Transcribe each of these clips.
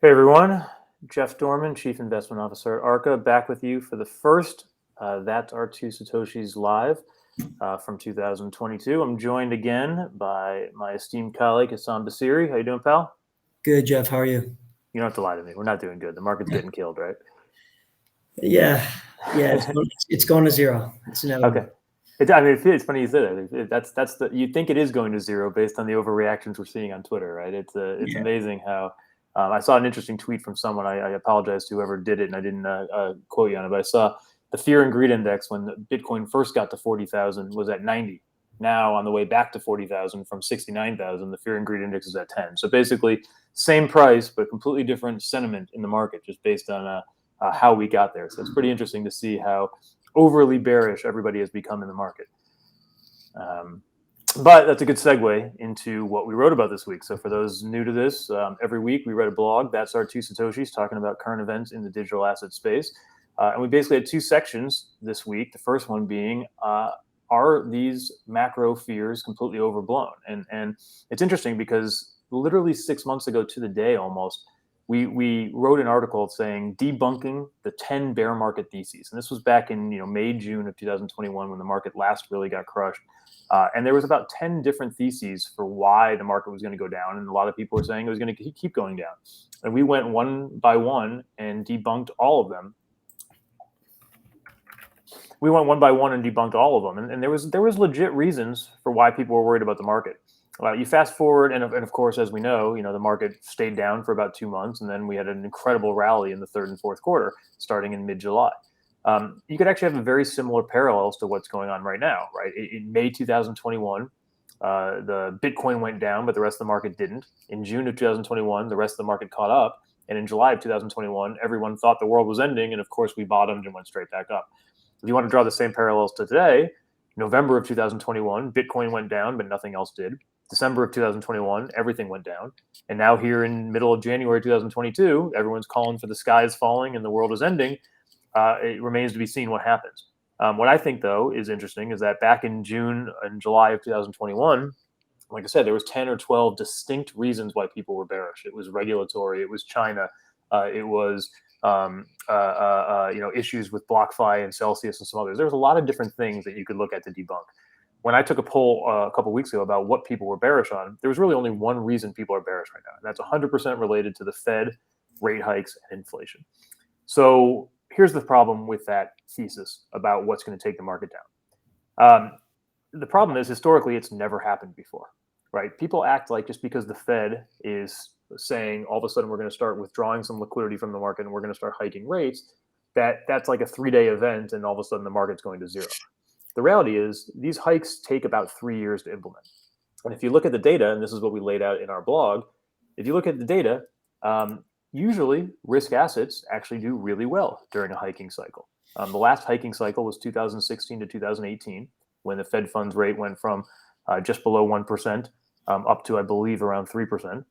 Hey everyone, Jeff Dorman, Chief Investment Officer at ARCA, back with you for the first That's Our Two Satoshis live from 2022. I'm joined again by my esteemed colleague, Hassan Basiri. How you doing, pal? Good, Jeff. How are you? You don't have to lie to me. We're not doing good. The market's getting killed, right? Yeah, yeah. It's going to zero. It's inevitable. Okay. It's funny you said that. That's the you think it is going to zero based on the overreactions we're seeing on Twitter, right? It's Yeah. amazing how I saw an interesting tweet from someone. I apologize to whoever did it, and I didn't quote you on it, but I saw the fear and greed index when Bitcoin first got to 40,000 was at 90. Now on the way back to 40,000 from 69,000, the fear and greed index is at 10. So basically, same price but completely different sentiment in the market, just based on how we got there. So it's pretty interesting to see how overly bearish everybody has become in the market. But that's a good segue into what we wrote about this week. So for those new to this, every week we write a blog. That's Our Two Satoshis, talking about current events in the digital asset space. And we basically had two sections this week. The first one being, are these macro fears completely overblown? And it's interesting because literally 6 months ago to the day almost, we wrote an article saying debunking the 10 bear market theses. And this was back in May, June of 2021 when the market last really got crushed. And there was about 10 different theses for why the market was going to go down. And a lot of people were saying it was going to keep going down. And we went one by one and debunked all of them. We went one by one and debunked all of them. And there was legit reasons for why people were worried about the market. You fast forward, and of course, as we know, the market stayed down for about 2 months, and then we had an incredible rally in the third and fourth quarter, starting in mid-July. You could actually have a very similar parallels to what's going on right now, right? In May 2021, the Bitcoin went down, but the rest of the market didn't. In June of 2021, the rest of the market caught up, and in July of 2021, everyone thought the world was ending, and of course, we bottomed and went straight back up. If you want to draw the same parallels to today, November of 2021, Bitcoin went down, but nothing else did. December of 2021, everything went down. And now here in middle of January 2022, everyone's calling for the sky is falling and the world is ending. It remains to be seen what happens. What I think, though, is interesting is that back in June and July of 2021, like I said, there was 10 or 12 distinct reasons why people were bearish. It was regulatory. It was China. It was issues with BlockFi and Celsius and some others. There was a lot of different things that you could look at to debunk. When I took a poll a couple of weeks ago about what people were bearish on, there was really only one reason people are bearish right now. And that's 100% related to the Fed, rate hikes, and inflation. So here's the problem with that thesis about what's going to take the market down. The problem is, historically, it's never happened before, right? People act like just because the Fed is saying all of a sudden we're going to start withdrawing some liquidity from the market and we're going to start hiking rates, that's like a 3-day event and all of a sudden the market's going to zero. The reality is these hikes take about 3 years to implement. And if you look at the data, and this is what we laid out in our blog, if you look at the data, usually risk assets actually do really well during a hiking cycle. The last hiking cycle was 2016 to 2018, when the Fed funds rate went from just below 1% up to, I believe, around 3%.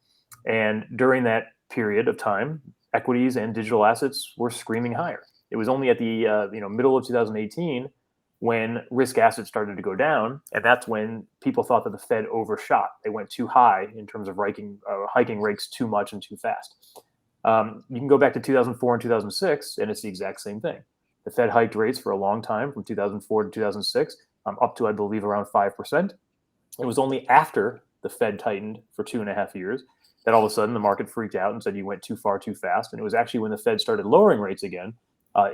And during that period of time, equities and digital assets were screaming higher. It was only at the middle of 2018 when risk assets started to go down, and that's when people thought that the Fed overshot. They went too high in terms of hiking rates too much and too fast. You can go back to 2004 and 2006, and it's the exact same thing. The Fed hiked rates for a long time, from 2004 to 2006, up to, I believe, around 5%. It was only after the Fed tightened for 2.5 years that all of a sudden the market freaked out and said you went too far too fast. And it was actually when the Fed started lowering rates again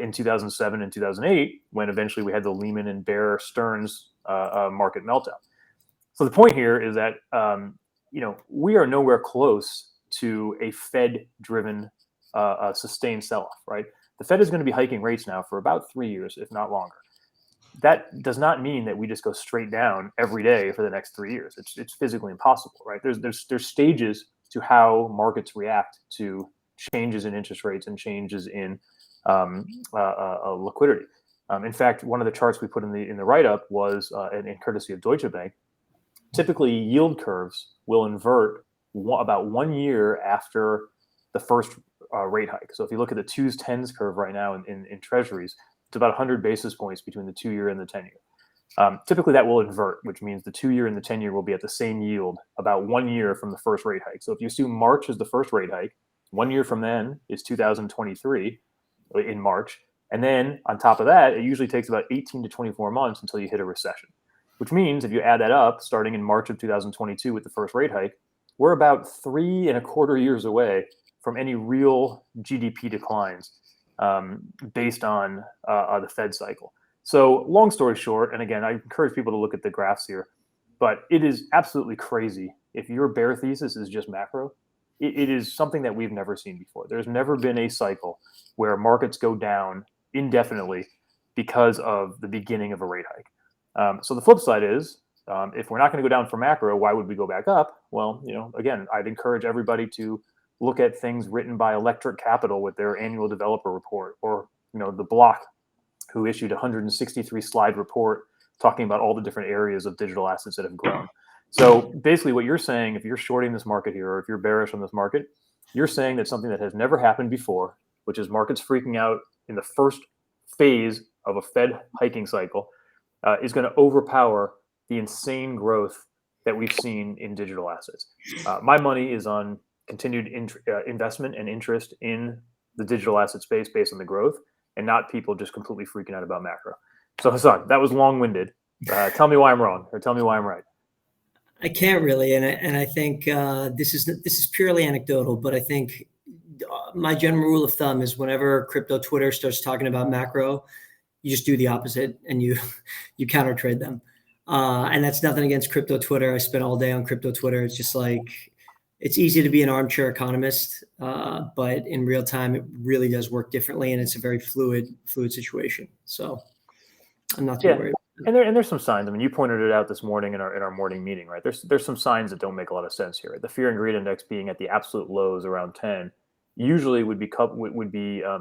in 2007 and 2008, when eventually we had the Lehman and Bear Stearns market meltdown. So the point here is that we are nowhere close to a Fed-driven sustained sell-off, right? The Fed is going to be hiking rates now for about 3 years, if not longer. That does not mean that we just go straight down every day for the next 3 years. It's physically impossible, right? There's stages to how markets react to changes in interest rates and changes in liquidity. In fact, one of the charts we put in the write-up was, in courtesy of Deutsche Bank, typically yield curves will invert about 1 year after the first rate hike. So if you look at the 2s, 10s curve right now in treasuries, it's about 100 basis points between the 2-year and the 10-year. Typically that will invert, which means the 2-year and the 10-year will be at the same yield about 1 year from the first rate hike. So if you assume March is the first rate hike, 1 year from then is 2023 in March. And then on top of that, it usually takes about 18 to 24 months until you hit a recession, which means if you add that up, starting in March of 2022 with the first rate hike, we're about 3.25 years away from any real GDP declines based on the Fed cycle. So long story short, and again, I encourage people to look at the graphs here, but it is absolutely crazy. If your bear thesis is just macro, it is something that we've never seen before. There's never been a cycle where markets go down indefinitely because of the beginning of a rate hike. So the flip side is, if we're not going to go down for macro, why would we go back up? Well, again, I'd encourage everybody to look at things written by Electric Capital with their annual developer report, or the Block, who issued a 163 slide report talking about all the different areas of digital assets that have grown. So basically what you're saying, if you're shorting this market here, or if you're bearish on this market, you're saying that something that has never happened before, which is markets freaking out in the first phase of a Fed hiking cycle, is going to overpower the insane growth that we've seen in digital assets. My money is on continued investment and interest in the digital asset space based on the growth, and not people just completely freaking out about macro. So Hassan, that was long-winded. Tell me why I'm wrong, or tell me why I'm right. I can't really, and I think this is purely anecdotal, but I think my general rule of thumb is whenever crypto Twitter starts talking about macro, you just do the opposite and you counter trade them. And that's nothing against crypto Twitter. I spent all day on crypto Twitter. It's just like, it's easy to be an armchair economist, but in real time, it really does work differently, and it's a very fluid situation. So I'm not too worried. And there's some signs. I mean, you pointed it out this morning in our morning meeting, right? There's some signs that don't make a lot of sense here. Right? The fear and greed index being at the absolute lows around 10 usually would be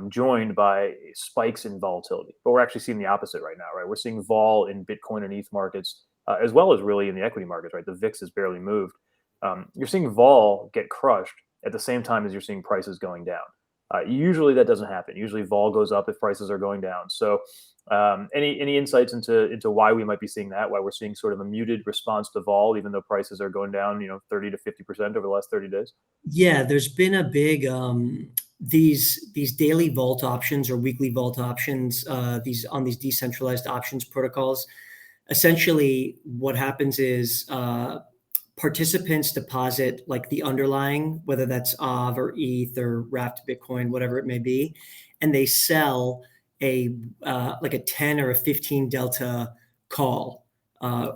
joined by spikes in volatility, but we're actually seeing the opposite right now, right? We're seeing vol in Bitcoin and ETH markets, as well as really in the equity markets, right? The VIX has barely moved. You're seeing vol get crushed at the same time as you're seeing prices going down. Usually that doesn't happen. Usually vol goes up if prices are going down. So any insights into why we might be seeing that, why we're seeing sort of a muted response to vol, even though prices are going down, 30 to 50% over the last 30 days? Yeah, there's been a big these daily vault options or weekly vault options, these decentralized options protocols. Essentially, what happens is participants deposit like the underlying, whether that's OV or ETH or wrapped Bitcoin, whatever it may be, and they sell like a 10 or a 15 delta call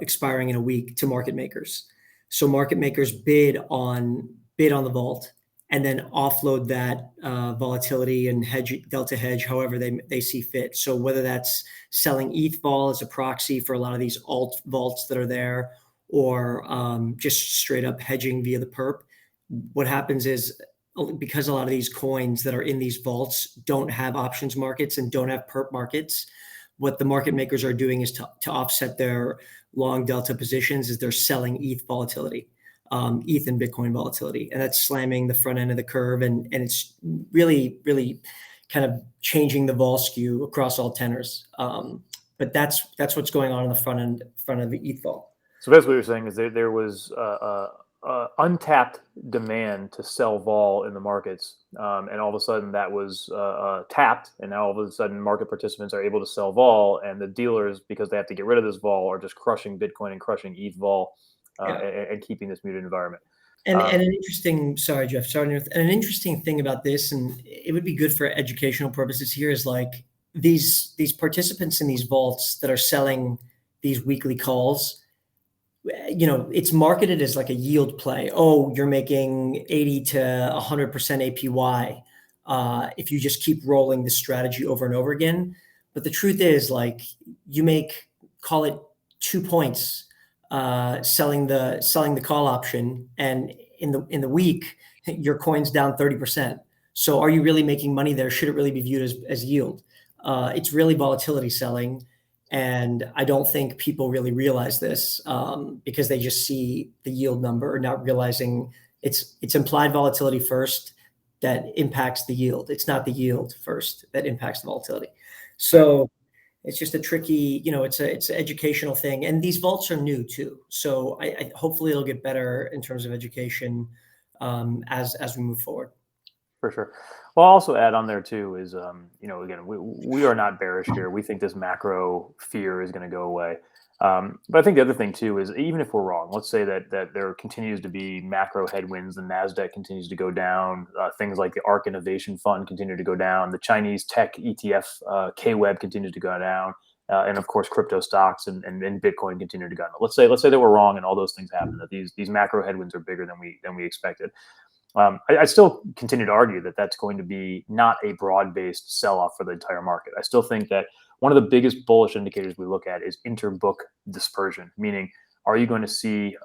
expiring in a week to market makers. So market makers bid on the vault and then offload that volatility and delta hedge however they see fit. So whether that's selling ETH vol as a proxy for a lot of these alt vaults that are there, or just straight up hedging via the perp, what happens is, because a lot of these coins that are in these vaults don't have options markets and don't have perp markets, what the market makers are doing is to offset their long delta positions is they're selling ETH volatility, ETH and Bitcoin volatility, and that's slamming the front end of the curve, and it's really, really kind of changing the vol skew across all tenors. But that's what's going on in the front of the ETH vol. So basically what you're saying is there was untapped demand to sell vol in the markets, and all of a sudden that was tapped, and now all of a sudden market participants are able to sell vol, and the dealers, because they have to get rid of this vol, are just crushing Bitcoin and crushing ETH vol and keeping this muted environment. And an interesting, sorry, Jeff, starting with an interesting thing about this, and it would be good for educational purposes here, is like these participants in these vaults that are selling these weekly calls, it's marketed as like a yield play. Oh, you're making 80 to 100% APY if you just keep rolling this strategy over and over again. But the truth is, like, you make, call it 2 points selling the call option, and in the week your coin's down 30%. So are you really making money there? Should it really be viewed as yield? It's really volatility selling. And I don't think people really realize this because they just see the yield number, not realizing it's implied volatility first that impacts the yield. It's not the yield first that impacts the volatility. So it's just a tricky, it's an educational thing. And these vaults are new too. So I hopefully it'll get better in terms of education as we move forward. For sure. Well, I'll also add on there too is, again, we are not bearish here. We think this macro fear is going to go away. But I think the other thing too is, even if we're wrong, let's say that there continues to be macro headwinds, the Nasdaq continues to go down, things like the ARK Innovation Fund continue to go down, the Chinese tech ETF KWEB continues to go down, and of course crypto stocks and Bitcoin continue to go down. Let's say that we're wrong and all those things happen, that these macro headwinds are bigger than we expected. I still continue to argue that that's going to be not a broad-based sell-off for the entire market. I still think that one of the biggest bullish indicators we look at is interbook dispersion, meaning are you going to see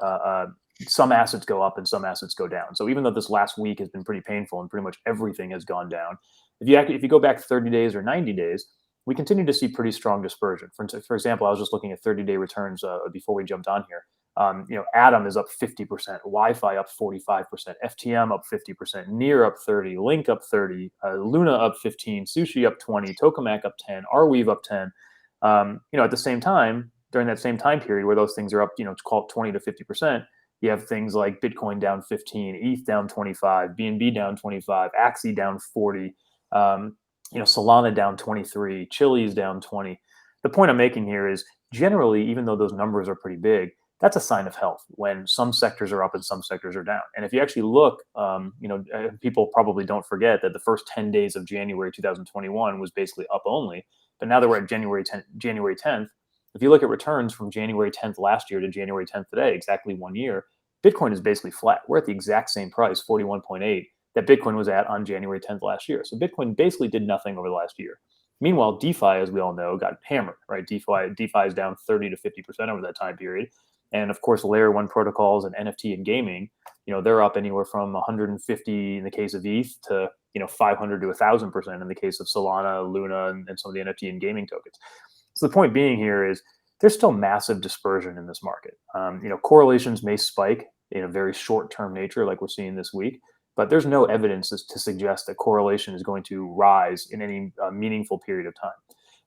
some assets go up and some assets go down? So even though this last week has been pretty painful and pretty much everything has gone down, if you go back 30 days or 90 days, we continue to see pretty strong dispersion. For example, I was just looking at 30-day returns before we jumped on here. Atom is up 50%, Wi-Fi up 45%, FTM up 50%, Near up 30, Link up 30, Luna up 15, Sushi up 20, Tokamak up 10, Arweave up 10. At the same time, during that same time period where those things are up, it's called 20 to 50%, you have things like Bitcoin down 15, ETH down 25, BNB down 25, Axie down 40, Solana down 23, Chili's down 20. The point I'm making here is, generally, even though those numbers are pretty big, that's a sign of health when some sectors are up and some sectors are down. And if you actually look, people probably don't forget that the first 10 days of January 2021 was basically up only. But now that we're at January 10th, if you look at returns from January 10th last year to January 10th today, exactly 1 year, Bitcoin is basically flat. We're at the exact same price, 41.8, that Bitcoin was at on January 10th last year. So Bitcoin basically did nothing over the last year. Meanwhile, DeFi, as we all know, got hammered, right? DeFi is down 30 to 50% over that time period. And of course, layer one protocols and NFT and gaming, they're up anywhere from 150 in the case of ETH to 500 to 1,000% in the case of Solana, Luna, and some of the NFT and gaming tokens. So the point being here is there's still massive dispersion in this market. Correlations may spike in a very short-term nature, like we're seeing this week, but there's no evidence to suggest that correlation is going to rise in any meaningful period of time.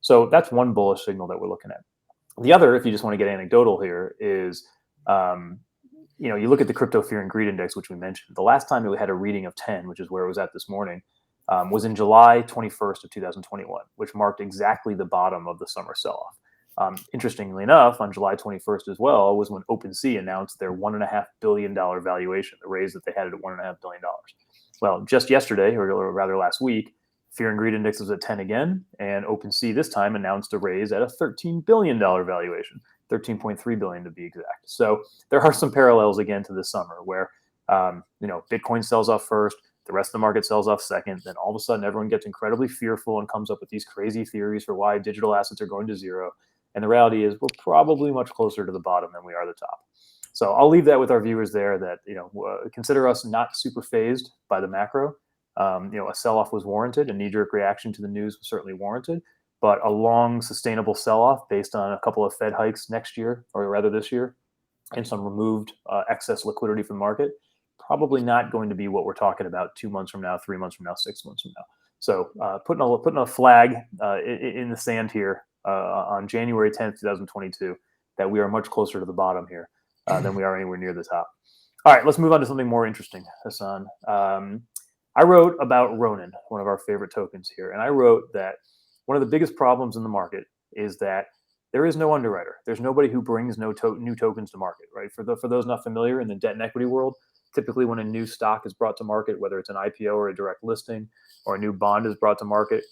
So that's one bullish signal that we're looking at. The other, if you just want to get anecdotal here, is you look at the crypto fear and greed index, which we mentioned. The last time that we had a reading of 10, which is where it was at this morning, was in July 21st of 2021, which marked exactly the bottom of the summer sell-off. Interestingly enough, on July 21st as well was when OpenSea announced their $1.5 billion valuation, the raise that they had at $1.5 billion. Well, just yesterday, or rather last week, Fear and Greed Index was at 10 again, and OpenSea this time announced a raise at a $13 billion valuation, 13.3 billion to be exact. So there are some parallels again to this summer where Bitcoin sells off first, the rest of the market sells off second, then all of a sudden everyone gets incredibly fearful and comes up with these crazy theories for why digital assets are going to zero. And the reality is we're probably much closer to the bottom than we are the top. So I'll leave that with our viewers there, that consider us not super phased by the macro. A sell-off was warranted. A knee-jerk reaction to the news was certainly warranted, but a long, sustainable sell-off based on a couple of Fed hikes next year, or rather this year, and some removed excess liquidity from the market, probably not going to be what we're talking about 2 months from now, 3 months from now, 6 months from now. So putting a flag in the sand here on January 10th, 2022, that we are much closer to the bottom here than we are anywhere near the top. All right, let's move on to something more interesting, Hassan. I wrote about Ronin, one of our favorite tokens here, and I wrote that one of the biggest problems in the market is that there is no underwriter. There's nobody who brings new tokens to market, right? For those not familiar, in the debt and equity world, typically when a new stock is brought to market, whether it's an IPO or a direct listing, or a new bond is brought to market,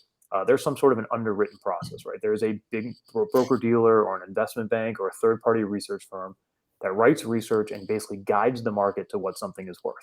there's some sort of an underwritten process, right? There's a big broker-dealer or an investment bank or a third-party research firm that writes research and basically guides the market to what something is worth.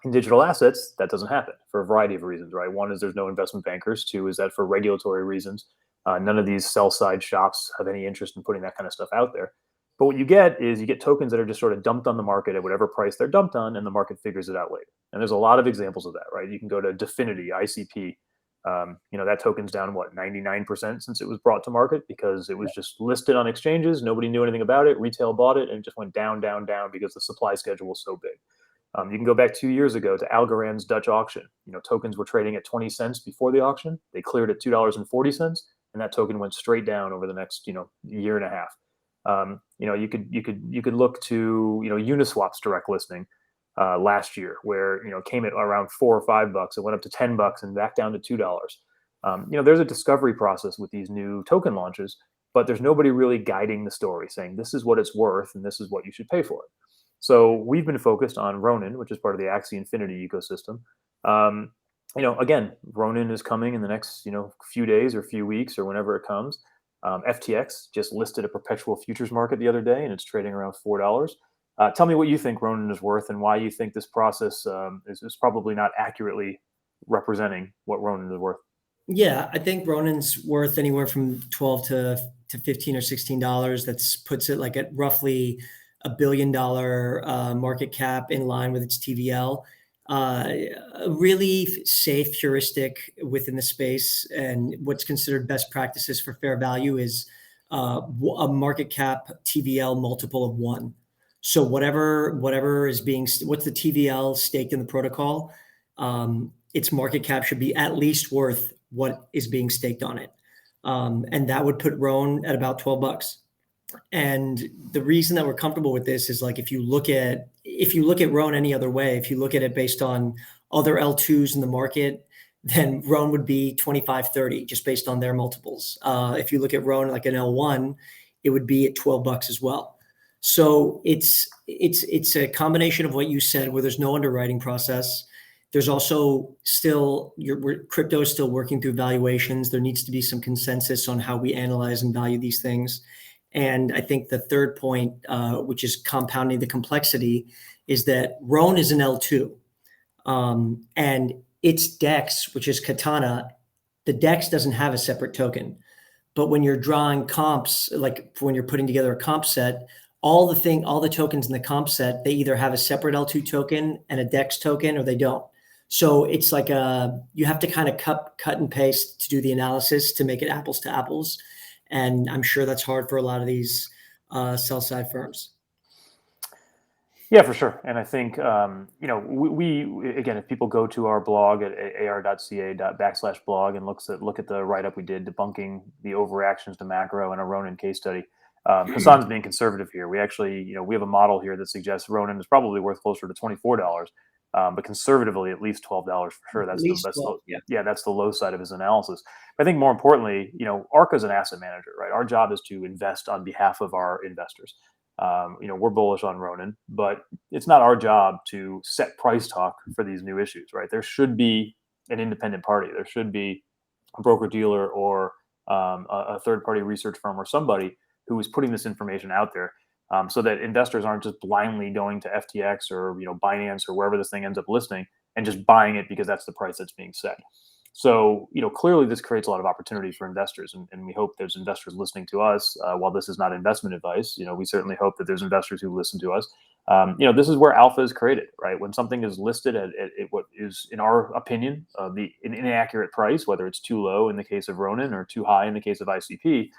In digital assets, that doesn't happen for a variety of reasons, right? One is there's no investment bankers. Two is that for regulatory reasons, none of these sell-side shops have any interest in putting that kind of stuff out there. But what you get is you get tokens that are just sort of dumped on the market at whatever price they're dumped on, and the market figures it out later. And there's a lot of examples of that, right? You can go to Definity, ICP. That token's down, 99% since it was brought to market because it was just listed on exchanges. Nobody knew anything about it. Retail bought it, and it just went down, down, down because the supply schedule was so big. You can go back 2 years ago to Algorand's Dutch auction. Tokens were trading at 20 cents before the auction. They cleared at $2.40, and that token went straight down over the next year and a half. You could look to Uniswap's direct listing. last year, where it came at around $4 or $5, it went up to $10 and back down to $2. There's a discovery process with these new token launches, but there's nobody really guiding the story, saying this is what it's worth and this is what you should pay for it. So we've been focused on Ronin, which is part of the Axie Infinity ecosystem. Again, Ronin is coming in the next few days or few weeks or whenever it comes. FTX just listed a perpetual futures market the other day, and it's trading around $4. Tell me what you think Ronin is worth and why you think this process is probably not accurately representing what Ronin is worth. Yeah, I think Ronin's worth anywhere from 12 to 15 or $16. That's puts it like at roughly $1 billion market cap, in line with its TVL. A really safe heuristic within the space, and what's considered best practices for fair value is a market cap TVL multiple of 1. So whatever is what's the TVL staked in the protocol, its market cap should be at least worth what is being staked on it. And that would put Roan at about $12. And the reason that we're comfortable with this is, like, if you look at Roan any other way, if you look at it based on other L2s in the market, then Roan would be 25, 30, just based on their multiples. If you look at Roan like an L1, it would be at $12 as well. So it's a combination of what you said, where there's no underwriting process. There's also still crypto is still working through valuations. There needs to be some consensus on how we analyze and value these things. And I think the third point, which is compounding the complexity, is that Roan is an L2, and its DEX, which is Katana, the DEX doesn't have a separate token. But when you're drawing comps, like when you're putting together a comp set, all the tokens in the comp set, they either have a separate L2 token and a DEX token, or they don't. So it's like you have to kind of cut and paste to do the analysis to make it apples to apples. And I'm sure that's hard for a lot of these sell side firms. Yeah, for sure. And I think, we again, if people go to our blog at ar.ca/blog and look at the write-up we did debunking the overreactions to macro and a Ronin case study, Hassan's being conservative here. We actually, we have a model here that suggests Ronin is probably worth closer to $24. But conservatively, at least $12 for sure. That's that's the low side of his analysis. But I think more importantly, ARCA is an asset manager, right? Our job is to invest on behalf of our investors. We're bullish on Ronin, but it's not our job to set price talk for these new issues, right? There should be an independent party. There should be a broker dealer or a third party research firm or somebody who is putting this information out there. So that investors aren't just blindly going to FTX or Binance or wherever this thing ends up listing and just buying it because that's the price that's being set. So clearly this creates a lot of opportunity for investors, and we hope there's investors listening to us. While this is not investment advice, we certainly hope that there's investors who listen to us. This is where alpha is created, right? When something is listed at what is, in our opinion, an inaccurate price, whether it's too low in the case of Ronin or too high in the case of ICP.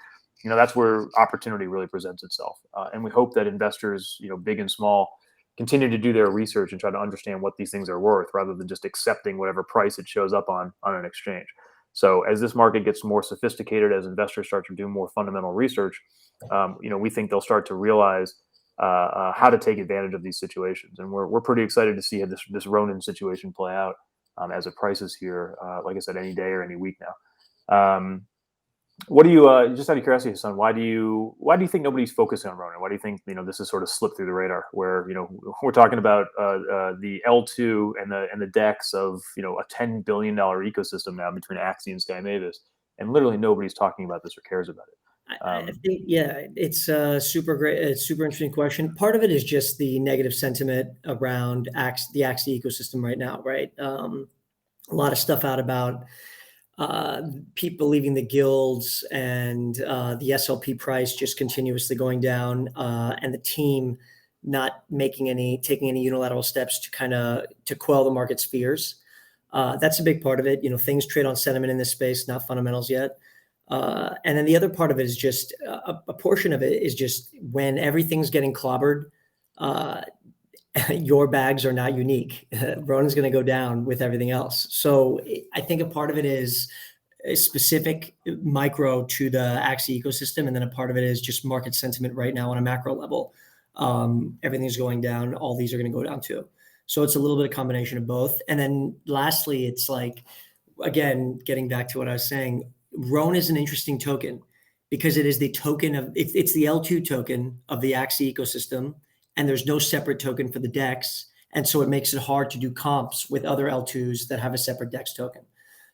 That's where opportunity really presents itself. And we hope that investors, big and small, continue to do their research and try to understand what these things are worth rather than just accepting whatever price it shows up on an exchange. So as this market gets more sophisticated, as investors start to do more fundamental research, we think they'll start to realize how to take advantage of these situations. And we're pretty excited to see how this Ronin situation play out as it prices here, like I said, any day or any week now. What do you just out of curiosity, Hassan? Why do you think nobody's focusing on Ronin? Why do you think this has sort of slipped through the radar? Where we're talking about the L2 and the DEX of a $10 billion ecosystem now between Axie and Sky Mavis, and literally nobody's talking about this or cares about it. I think it's super great. It's super interesting question. Part of it is just the negative sentiment around the Axie ecosystem right now, right? A lot of stuff out about people leaving the guilds and the SLP price just continuously going down, and the team not taking any unilateral steps to quell the market's fears. That's a big part of it. Things trade on sentiment in this space, not fundamentals yet. And then the other part of it is just a portion of it is just when everything's getting clobbered, your bags are not unique. Ronin's going to go down with everything else. So I think a part of it is a specific micro to the Axie ecosystem. And then a part of it is just market sentiment right now on a macro level. Everything's going down. All these are going to go down too. So it's a little bit of combination of both. And then lastly, it's like, again, getting back to what I was saying, Ronin is an interesting token because it is the token of it's the L2 token of the Axie ecosystem, and there's no separate token for the DEX. And so it makes it hard to do comps with other L2s that have a separate DEX token.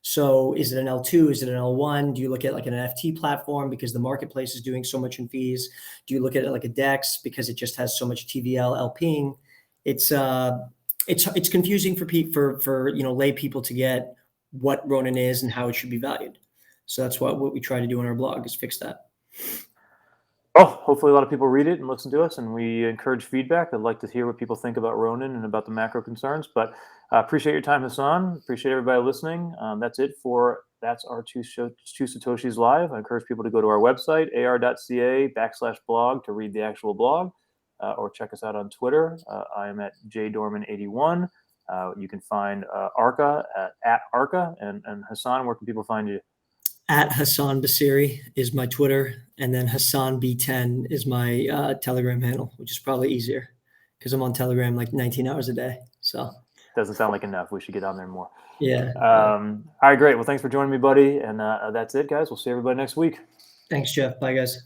So is it an L2? Is it an L1? Do you look at like an NFT platform because the marketplace is doing so much in fees? Do you look at it like a DEX because it just has so much TVL LPing? It's confusing for lay people to get what Ronin is and how it should be valued. So that's what we try to do in our blog is fix that. Well, hopefully a lot of people read it and listen to us, and we encourage feedback. I'd like to hear what people think about Ronin and about the macro concerns. But appreciate your time, Hassan. Appreciate everybody listening. That's our two Satoshis live. I encourage people to go to our website, ar.ca/blog, to read the actual blog, or check us out on Twitter. I am at jdorman81. You can find Arca at Arca. And Hassan, where can people find you? At Hassan Basiri is my Twitter, and then Hassan B10 is my Telegram handle, which is probably easier because I'm on Telegram like 19 hours a day. So doesn't sound like enough. We should get on there more. Yeah. All right, great. Well, thanks for joining me, buddy. And that's it, guys. We'll see everybody next week. Thanks, Jeff. Bye, guys.